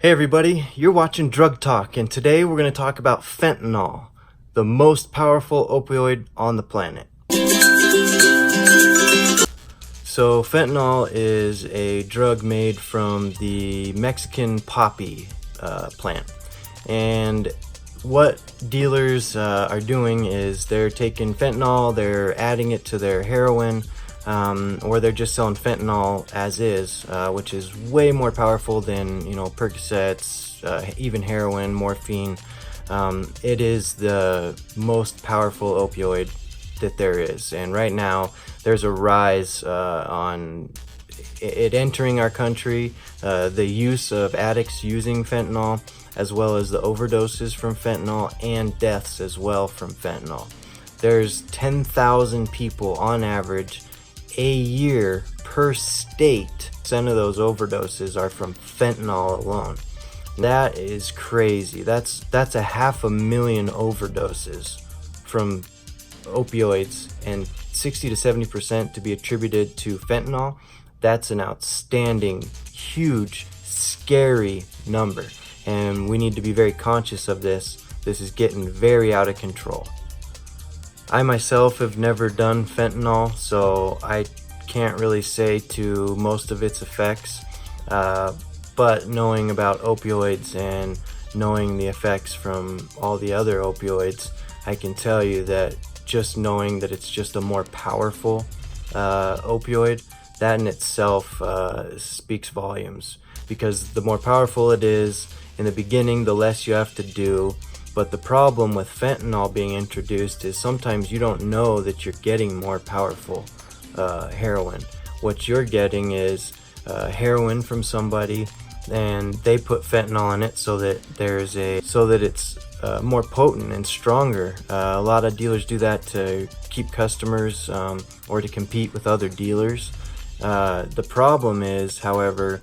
Hey everybody, you're watching Drug Talk, and today we're going to talk about fentanyl, the most powerful opioid on the planet. So fentanyl is a drug made from the Mexican poppy plant, and what dealers are doing is they're taking fentanyl, they're adding it to their heroin, or they're just selling fentanyl as is, which is way more powerful than, Percocets, even heroin, morphine. It is the most powerful opioid that there is, and right now there's a rise on it entering our country, the use of addicts using fentanyl, as well as the overdoses from fentanyl and deaths as well from fentanyl. There's 10,000 people on average a year per state. 10% of those overdoses are from fentanyl alone. That is crazy. That's 500,000 overdoses from opioids, and 60 to 70% to be attributed to fentanyl. That's an outstanding, huge, scary number, and we need to be very conscious of this. This is getting very out of control. I myself have never done fentanyl, so I can't really say to most of its effects, but knowing about opioids and knowing the effects from all the other opioids, I can tell you that just knowing that it's just a more powerful opioid, that in itself speaks volumes, because the more powerful it is in the beginning, the less you have to do. But the problem with fentanyl being introduced is sometimes you don't know that you're getting more powerful heroin. What you're getting is heroin from somebody, and they put fentanyl in it so that it's more potent and stronger. A lot of dealers do that to keep customers or to compete with other dealers. The problem is, however,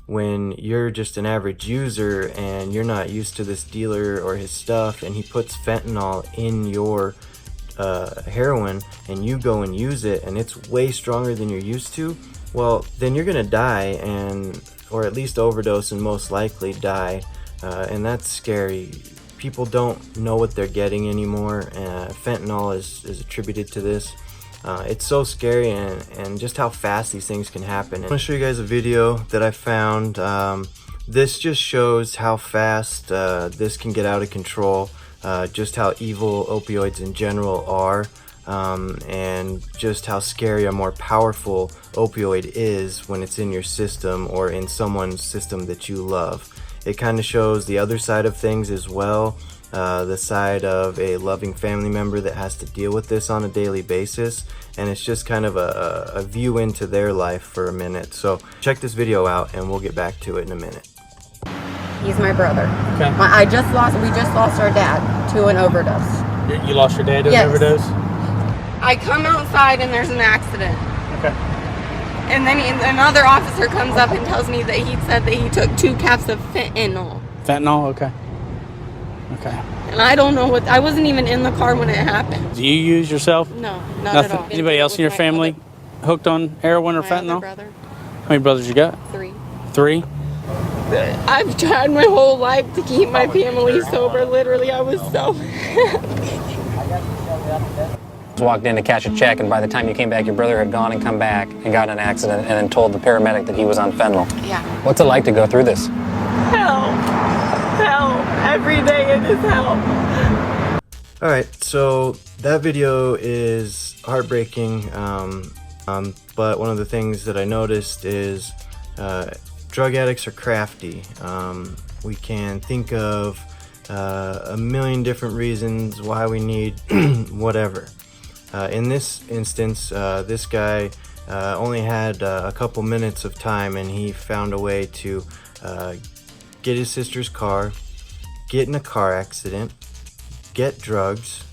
when you're just an average user and you're not used to this dealer or his stuff, and he puts fentanyl in your heroin and you go and use it and it's way stronger than you're used to, well, then you're gonna die, or at least overdose and most likely die, and that's scary. People don't know what they're getting anymore. Fentanyl is attributed to this. It's so scary, and just how fast these things can happen. I want to show you guys a video that I found. This just shows how fast this can get out of control, just how evil opioids in general are, and just how scary a more powerful opioid is when it's in your system or in someone's system that you love. It kind of shows the other side of things as well. The side of a loving family member that has to deal with this on a daily basis, and it's just kind of a view into their life for a minute. So check this video out and we'll get back to it in a minute. He's my brother. Okay. We just lost our dad to an overdose. You lost your dad to an overdose? I come outside and there's an accident. Okay. And then another officer comes up and tells me that he said that he took 2 caps of fentanyl. Fentanyl? Okay. Okay. And I don't know I wasn't even in the car when it happened. Do you use yourself? No, not Nothing. at all. Anybody else in your family hooked on heroin or my fentanyl? other brother. How many brothers you got? 3. 3? I've tried my whole life to keep my family sober. Literally, I was so Walked in to cash a check, and by the time you came back, your brother had gone and come back and got in an accident and then told the paramedic that he was on fentanyl. Yeah. What's it like to go through this? Hell. Every day it is hell. Alright, so that video is heartbreaking, but one of the things that I noticed is drug addicts are crafty. We can think of a million different reasons why we need whatever. In this instance, this guy only had a couple minutes of time, and he found a way to get his sister's car, get in a car accident, get drugs,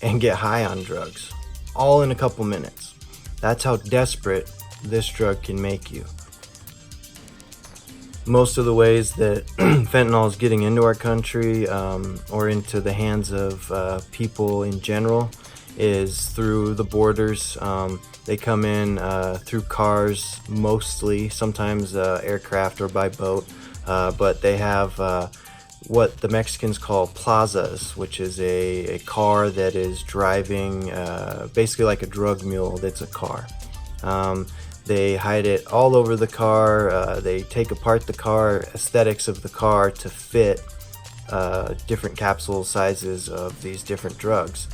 and get high on drugs, all in a couple minutes. That's how desperate this drug can make you. Most of the ways that fentanyl is getting into our country, or into the hands of people in general, is through the borders. They come in through cars mostly, sometimes aircraft or by boat, but they have what the Mexicans call plazas, which is a car that is driving basically like a drug mule that's a car. They hide it all over the car. They take apart the car, aesthetics of the car to fit different capsule sizes of these different drugs.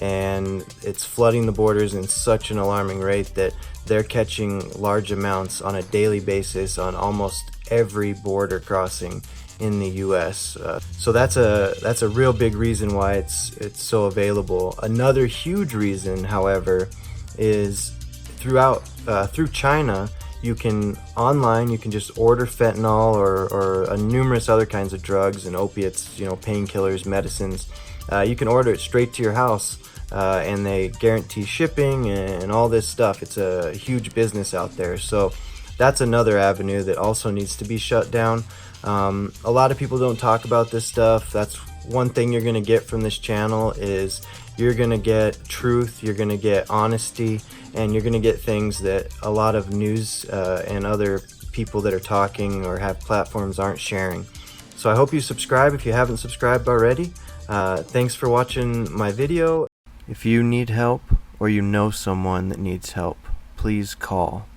And it's flooding the borders in such an alarming rate that they're catching large amounts on a daily basis on almost every border crossing in the US. So that's a real big reason why it's so available. Another huge reason, however, is through China, you can just order fentanyl or numerous other kinds of drugs and opiates, painkillers, medicines. You can order it straight to your house, and they guarantee shipping and all this stuff. It's a huge business out there. So that's another avenue that also needs to be shut down. A lot of people don't talk about this stuff. That's one thing you're going to get from this channel is you're going to get truth, you're going to get honesty, and you're going to get things that a lot of news and other people that are talking or have platforms aren't sharing. So I hope you subscribe if you haven't subscribed already. Thanks for watching my video. If you need help or you know someone that needs help, please call